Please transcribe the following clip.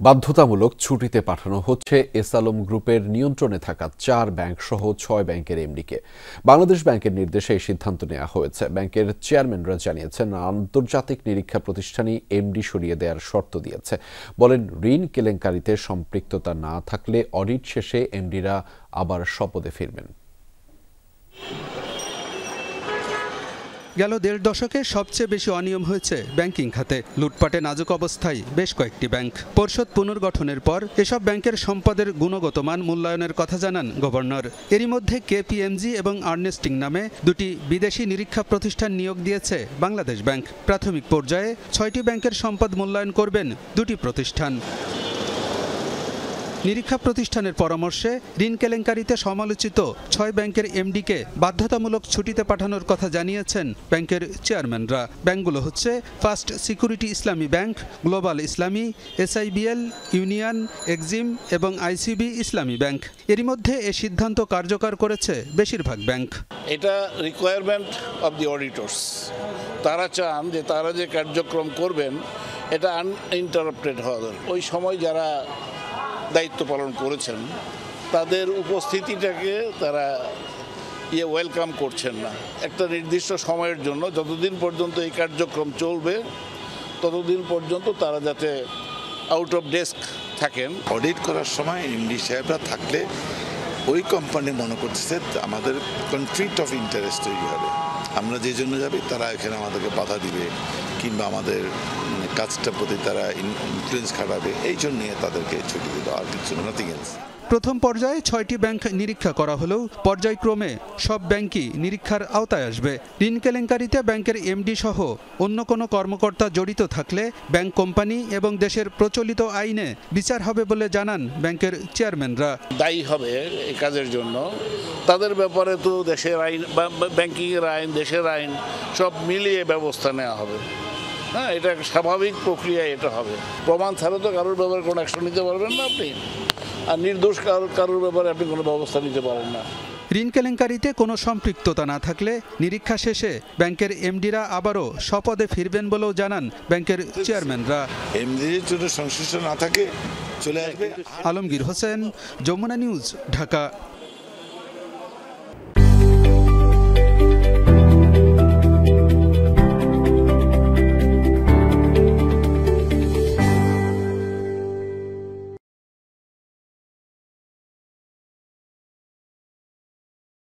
বাধ্যতামূলক ছুটিতে পাঠানো হচ্ছে এস আলম গ্রুপের নিয়ন্ত্রণে থাকা ৪ ব্যাংক সহ ৬ ব্যাংকের এমডিকে। বাংলাদেশ ব্যাংকের নির্দেশে এই সিদ্ধান্ত নেওয়া হয়েছে। ব্যাংকের চেয়ারম্যানরা জানিয়েছেন, আন্তর্জাতিক নিরীক্ষা প্রতিষ্ঠানই এমডি সরিয়ে দেওয়ার শর্ত দিয়েছে। বলেন, ঋণ কেলেঙ্কারিতে সম্পৃক্ততা না থাকলে অডিট শেষে এমডিরা আবার শপথে ফিরবেন। গেল দেড় দশকে সবচেয়ে বেশি অনিয়ম হয়েছে ব্যাংকিং খাতে। লুটপাটে নাজুক অবস্থায় বেশ কয়েকটি ব্যাংক। পর্ষদ পুনর্গঠনের পর এসব ব্যাংকের সম্পদের গুণগত মান মূল্যায়নের কথা জানান গভর্নর। এরই মধ্যে কেপিএমজি এবং আর্নেস্টিং নামে দুটি বিদেশি নিরীক্ষা প্রতিষ্ঠান নিয়োগ দিয়েছে বাংলাদেশ ব্যাংক। প্রাথমিক পর্যায়ে ৬টি ব্যাংকের সম্পদ মূল্যায়ন করবেন দুটি প্রতিষ্ঠান। নিরীক্ষা প্রতিষ্ঠানের পরামর্শে ঋণ কেলেঙ্কারিতে সমালোচিত ৬ ব্যাংকের এমডিকে বাধ্যতামূলক ছুটিতে পাঠানোর কথা জানিয়েছেন ব্যাংকের চেয়ারম্যানরা। ব্যাংকগুলো হচ্ছে ফার্স্ট সিকিউরিটি ইসলামী ব্যাংক, গ্লোবাল ইসলামী, এসআইবিএল, ইউনিয়ন, এক্সিম এবং আইসিবি ইসলামী ব্যাংক। এরই মধ্যে এ সিদ্ধান্ত কার্যকর করেছে বেশিরভাগ ব্যাংক। এটা রিকোয়ারমেন্ট অফ দি অডিটর্স। তারা চান যে তারা যে কার্যক্রম করবেন এটা আনইন্টারাপ্টেড হওয়া দরকার। ওই সময় যারা দায়িত্ব পালন করেছেন তাদের উপস্থিতিটাকে তারা ওয়েলকাম করছেন না। একটা নির্দিষ্ট সময়ের জন্য যতদিন পর্যন্ত এই কার্যক্রম চলবে ততদিন পর্যন্ত তারা যাতে আউট অফ ডেস্ক থাকেন। অডিট করার সময় এমডি সাহেবরা থাকলে ওই কোম্পানি মনে করতেছে আমাদের কনফ্লিক্ট অফ ইন্টারেস্ট তৈরি হবে। আমরা যে জন্য যাবি তারা এখানে আমাদেরকে বাধা দিবে কিংবা আমাদের কাজটার প্রতি তারা ইনফ্লুয়েন্স খাটাবে, এই জন্য তাদেরকে ছুটি দিল, আর কিছু নাথিং এলস। প্রথম পর্যায়ে ৬টি ব্যাংক নিরীক্ষা করা হলেও পর্যায়ক্রমে সব ব্যাংকই নিরীক্ষার আওতায় আসবে। ঋণ কেলেঙ্কারিতে ব্যাংকের এমডি সহ অন্য কোনো কর্মকর্তা জড়িত থাকলে ব্যাংক কোম্পানি এবং দেশের প্রচলিত আইনে বিচার হবে বলে জানান ব্যাংকের চেয়ারম্যানরা। দায়ী হবে এই কাজের জন্য তাদের ব্যাপারে তো দেশের আইন, ব্যাংকিংয়ের আইন, দেশের আইন সব মিলিয়ে ব্যবস্থা নেওয়া হবে। হ্যাঁ, এটা স্বাভাবিক প্রক্রিয়ায় এটা হবে। প্রমাণ ছাড়া তো কারোর ব্যাপারে কোনো অ্যাকশন নিতে পারবেন না আপনি, আর নির্দোষ কারোর ব্যাপারে আপনি কোনো ব্যবস্থা নিতে পারেন না। ঋণ কেলেঙ্কারিতে কোনো সম্পৃক্ততা না থাকলে নিরীক্ষা শেষে ব্যাংকের এমডিরা আবারও শপথে ফিরবেন বলেও জানান ব্যাংকের চেয়ারম্যানরা। এমডির জন্য সংশ্লিষ্ট না থাকে চলে আসবে। আলমগীর হোসেন, যমুনা নিউজ, ঢাকা।